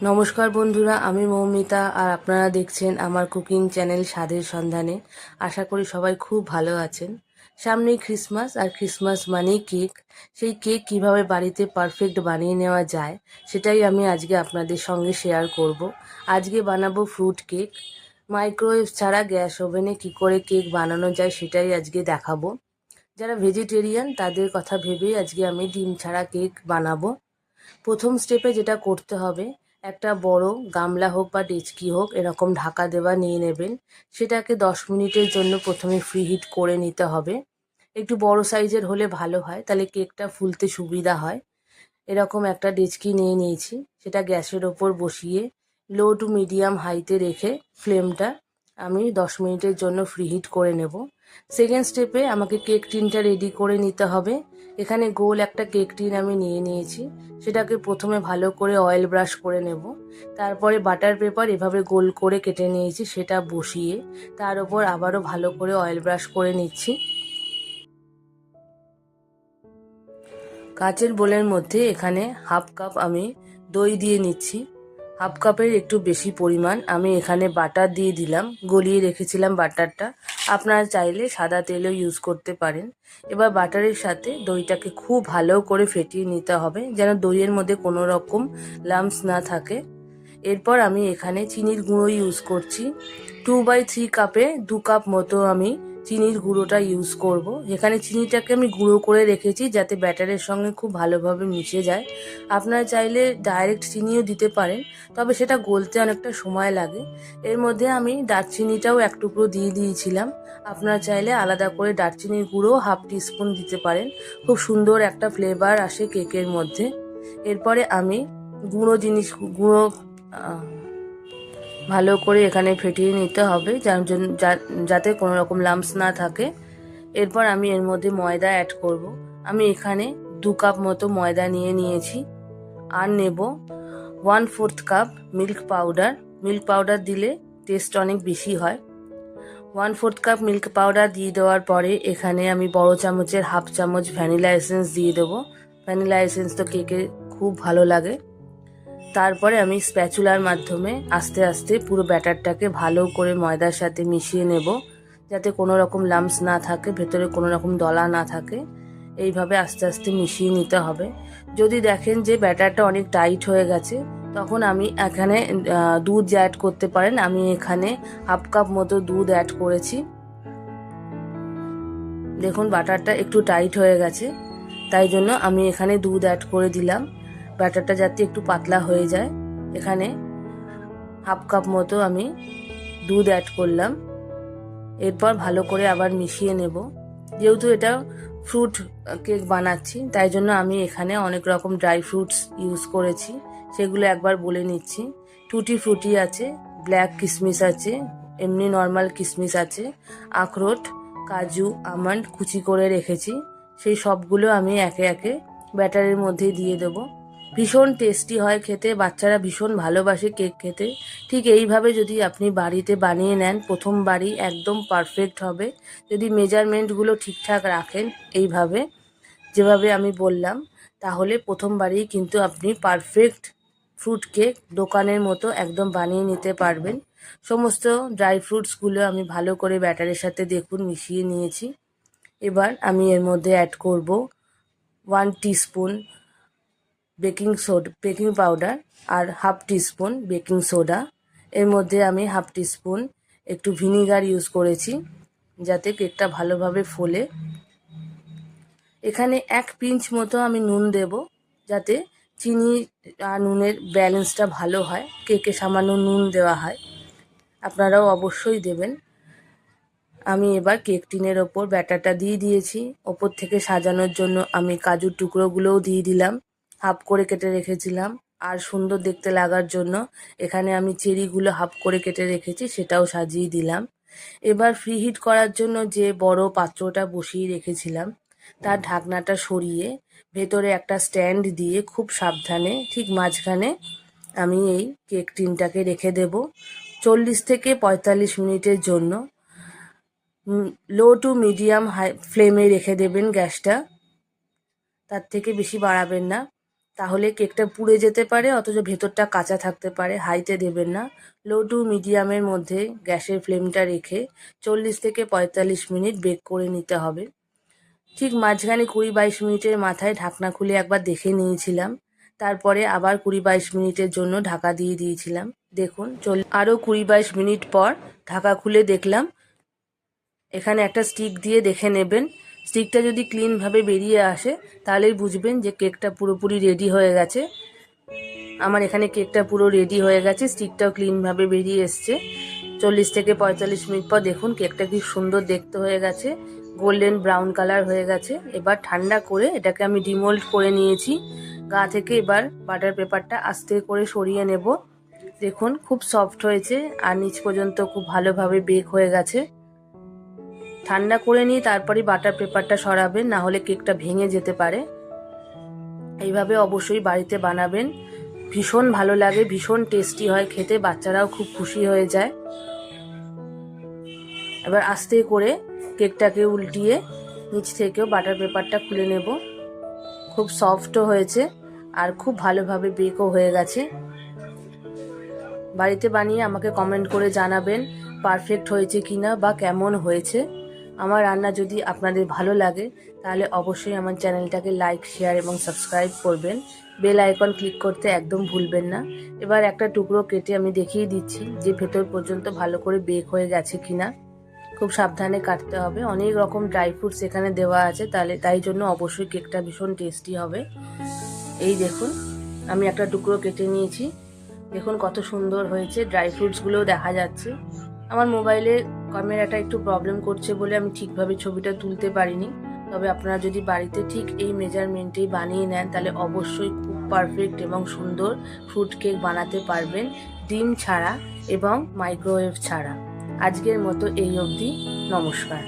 নমস্কার বন্ধুরা, আমি মৌমিতা আর আপনারা দেখছেন আমার কুকিং চ্যানেল স্বাদের সন্ধানে। আশা করি সবাই খুব ভালো আছেন। সামনেই ক্রিসমাস, আর ক্রিসমাস মানেই কেক। সেই কেক কিভাবে বাড়িতে পারফেক্ট বানিয়ে নেওয়া যায় সেটাই আমি আজকে আপনাদের সঙ্গে শেয়ার করব। আজকে বানাবো ফ্রুট কেক। মাইক্রোওয়েভ ছাড়া গ্যাস ওভেনে কি করে কেক বানানো যায় সেটাই আজকে দেখাবো। যারা ভেজিটেরিয়ান তাদের কথা ভেবেই আজকে আমি ডিম ছাড়া কেক বানাবো। প্রথম স্টেপে যেটা করতে হবে, একটা বড় গামলা হোক বা ডেচকি হোক এরকম ঢাকা দেওয়া নিয়ে নেবেন। সেটাকে 10 মিনিটের জন্য প্রথমে ফ্রিহিট করে নিতে হবে। একটু বড় সাইজের হলে ভালো হয়, তাহলে কেকটা ফুলতে সুবিধা হয়। এরকম একটা ডেচকি নিয়ে নিয়েছি, সেটা গ্যাসের ওপর বসিয়ে লো টু মিডিয়াম হাইতে রেখে ফ্লেমটা আমি 10 মিনিটের জন্য ফ্রিহিট করে নেব। সেকেন্ড স্টেপে আমাকে কেক টিনটা রেডি করে নিতে হবে। এখানে গোল একটা কেক টিন আমি নিয়ে নিয়েছি, সেটাকে প্রথমে ভালো করে অয়েল ব্রাশ করে নেব। তারপরে বাটার পেপার এভাবে গোল করে কেটে নিয়েছি, সেটা বসিয়ে তার ওপর আবারও ভালো করে অয়েল ব্রাশ করে নিচ্ছি। কাচের বোলের মধ্যে এখানে হাফ কাপ আমি দই দিয়ে নিচ্ছি। হাফ কাপের একটু বেশি পরিমাণ আমি এখানে বাটার দিয়ে দিলাম, গলিয়ে রেখেছিলাম বাটারটা। আপনারা চাইলে সাদা তেলও ইউজ করতে পারেন। এবার বাটারের সাথে দইটাকে খুব ভালো করে ফেটিয়ে নিতে হবে, যেন দইয়ের মধ্যে কোনো রকম লাম্পস না থাকে। এরপর আমি এখানে চিনির গুঁড়ো ইউজ করছি। 2/3 কাপে 2 কাপ মতো আমি চিনির গুঁড়োটা ইউজ করব। এখানে চিনিটাকে আমি গুঁড়ো করে রেখেছি যাতে ব্যাটারের সঙ্গে খুব ভালোভাবে মিশে যায়। আপনারা চাইলে ডাইরেক্ট চিনিও দিতে পারেন, তবে সেটা গলতে অনেকটা সময় লাগে। এর মধ্যে আমি দারচিনিটাও এক টুকরো দিয়ে দিয়েছিলাম। আপনারা চাইলে আলাদা করে দারচিনির গুঁড়ো হাফ টিস্পুন দিতে পারেন, খুব সুন্দর একটা ফ্লেভার আসে কেকের মধ্যে। এরপরে আমি গুঁড়ো ভালো করে এখানে ফেটিয়ে নিতে হবে, যাতে কোনো রকম লাম্পস না থাকে। এরপর আমি এর মধ্যে ময়দা অ্যাড করব। আমি এখানে 2 কাপ মতো ময়দা নিয়ে নিয়েছি। আর নেব 1/4 cup milk powder. Milk powder দিলে টেস্ট অনেক বেশি হয়। 1/4 কাপ মিল্ক পাউডার দিয়ে দেওয়ার পরে এখানে আমি বড় চামচের হাফ চামচ ভ্যানিলা এসেন্স দিয়ে দেবো। ভ্যানিলা এসেন্স তো কেকে খুব ভালো লাগে। তারপরে আমি স্প্যাচুলার মাধ্যমে আস্তে আস্তে পুরো ব্যাটারটাকে ভালো করে ময়দার সাথে মিশিয়ে নেব, যাতে কোনো রকম লাম্পস না থাকে, ভেতরে কোনো রকম দলা না থাকে। এইভাবে আস্তে আস্তে মিশিয়ে নিতে হবে। যদি দেখেন যে ব্যাটারটা অনেক টাইট হয়ে গেছে, তখন আমি এখানে দুধ অ্যাড করতে পারেন। আমি এখানে হাফ কাপ মতো দুধ অ্যাড করেছি। দেখুন বাটারটা একটু টাইট হয়ে গেছে, তাই জন্য আমি এখানে দুধ অ্যাড করে দিলাম, ব্যাটারটা যাতে একটু পাতলা হয়ে যায়। এখানে হাফ কাপ মতো আমি দুধ অ্যাড করলাম। এরপর ভালো করে আবার মিশিয়ে নেব। যেহেতু এটা ফ্রুট কেক বানাচ্ছি, তাই জন্য আমি এখানে অনেক রকম ড্রাই ফ্রুটস ইউজ করেছি, সেগুলো একবার বলে নিচ্ছি। টুটি ফ্রুটি আছে, ব্ল্যাক কিশমিশ আছে, এমনি নর্মাল কিশমিশ আছে, আখরোট, কাজু, আমন্ড কুচি করে রেখেছি। সেই সবগুলো আমি একে একে ব্যাটারের মধ্যে দিয়ে দেবো। ভীষণ টেস্টি হয় খেতে, বাচ্চারা ভীষণ ভালোবাসে কেক খেতে। ঠিক এইভাবে যদি আপনি বাড়িতে বানিয়ে নেন, প্রথমবারই একদম পারফেক্ট হবে। যদি মেজারমেন্টগুলো ঠিকঠাক রাখেন এইভাবে, যেভাবে আমি বললাম, তাহলে প্রথমবারই কিন্তু আপনি পারফেক্ট ফ্রুট কেক দোকানের মতো একদম বানিয়ে নিতে পারবেন। সমস্ত ড্রাই ফ্রুটসগুলো আমি ভালো করে ব্যাটারের সাথে দেখুন মিশিয়ে নিয়েছি। এবার আমি এর মধ্যে অ্যাড করব 1 টিস্পুন বেকিং পাউডার আর হাফ টিস্পুন বেকিং সোডা। এর মধ্যে আমি হাফ টিস্পুন একটু ভিনিগার ইউজ করেছি, যাতে কেকটা ভালোভাবে ফোলে। এখানে 1 পিঞ্চ মতো আমি নুন দেব, যাতে চিনি আর নুনের ব্যালেন্সটা ভালো হয়। কেকে সামান্য নুন দেওয়া হয়, আপনারাও অবশ্যই দেবেন। আমি এবার কেক টিনের ওপর ব্যাটারটা দিয়ে দিয়েছি। ওপর থেকে সাজানোর জন্য আমি কাজুর টুকরোগুলোও দিয়ে দিলাম, হাফ করে কেটে রেখেছিলাম। আর সুন্দর দেখতে লাগার জন্য এখানে আমি চেরিগুলো হাফ করে কেটে রেখেছি, সেটাও সাজিয়ে দিলাম। এবার ফ্রিহিট করার জন্য যে বড় পাত্রটা বসিয়ে রেখেছিলাম, তার ঢাকনাটা সরিয়ে ভেতরে একটা স্ট্যান্ড দিয়ে খুব সাবধানে ঠিক মাঝখানে আমি এই কেক টিনটাকে রেখে দেব 40 থেকে 45 মিনিটের জন্য। লো টু মিডিয়াম হাই ফ্লেমে রেখে দেবেন গ্যাসটা, তার থেকে বেশি বাড়াবেন না। তাহলে কেকটা পুড়ে যেতে পারে, অথচ ভেতরটা কাঁচা থাকতে পারে। হাইতে দেবেন না, লো টু মিডিয়ামের মধ্যে গ্যাসের ফ্লেমটা রেখে 40 থেকে 45 মিনিট বেক করে নিতে হবে। ঠিক মাঝখানে 20-22 মিনিটের মাথায় ঢাকনা খুলে একবার দেখে নিয়েছিলাম, তারপরে আবার 20-22 মিনিটের জন্য ঢাকা দিয়ে দিয়েছিলাম। দেখুন আরও 20-22 মিনিট পর ঢাকা খুলে দেখলাম, এখানে একটা স্টিক দিয়ে দেখে নেবেন। স্টিকটা যদি ক্লিনভাবে বেরিয়ে আসে তাহলেই বুঝবেন যে কেকটা পুরোপুরি রেডি হয়ে গেছে। আমার এখানে কেকটা পুরো রেডি হয়ে গেছে, স্টিকটাও ক্লিনভাবে বেরিয়ে এসছে। 40 থেকে 45 মিনিট পর দেখুন কেকটা কি সুন্দর দেখতে হয়ে গেছে, গোল্ডেন ব্রাউন কালার হয়ে গেছে। এবার ঠান্ডা করে এটাকে আমি ডিমোল্ড করে নিয়েছি। গা থেকে এবার বাটার পেপারটা আস্তে করে সরিয়ে নেব। দেখুন খুব সফট হয়েছে আর নিচ পর্যন্ত খুব ভালোভাবে বেক হয়ে গেছে। ঠান্ডা করে নিয়ে তারপরে বাটার পেপারটা সরাবেন, না হলে কেকটা ভেঙে যেতে পারে। এইভাবে অবশ্যই বাড়িতে বানাবেন, ভীষণ ভালো লাগে, ভীষণ টেস্টি হয় খেতে, বাচ্চারাও খুব খুশি হয়ে যায়। এবার আস্তে করে কেকটাকে উল্টিয়ে নিচ থেকেও বাটার পেপারটা খুলে নেব। খুব সফটও হয়েছে আর খুব ভালোভাবে বেকও হয়ে গেছে। বাড়িতে বানিয়ে আমাকে কমেন্ট করে জানাবেন পারফেক্ট হয়েছে কিনা বা কেমন হয়েছে। আমার রান্না যদি আপনাদের ভালো লাগে তাহলে অবশ্যই আমার চ্যানেলটাকে লাইক, শেয়ার এবং সাবস্ক্রাইব করবেন। বেল আইকন ক্লিক করতে একদম ভুলবেন না। এবার একটা টুকরো কেটে আমি দেখিয়ে দিচ্ছি যে ভেতর পর্যন্ত ভালো করে বেক হয়ে গেছে কিনা। খুব সাবধানে কাটতে হবে, অনেক রকম ড্রাই ফ্রুটস এখানে দেওয়া আছে, তাই জন্য অবশ্যই কেকটা ভীষণ টেস্টি হবে। এই দেখুন আমি একটা টুকরো কেটে নিয়েছি, দেখুন কত সুন্দর হয়েছে, ড্রাই ফ্রুটসগুলোও দেখা যাচ্ছে। আমার মোবাইলে ক্যামেরাটা একটু প্রবলেম করছে বলে আমি ঠিকভাবে ছবিটা তুলতে পারিনি। তবে আপনারা যদি বাড়িতে ঠিক এই মেজারমেন্টেই বানিয়ে নেন তাহলে অবশ্যই খুব পারফেক্ট এবং সুন্দর ফ্রুট কেক বানাতে পারবেন, ডিম ছাড়া এবং মাইক্রোওয়েভ ছাড়া। আজকের মতো এই অবধি, নমস্কার।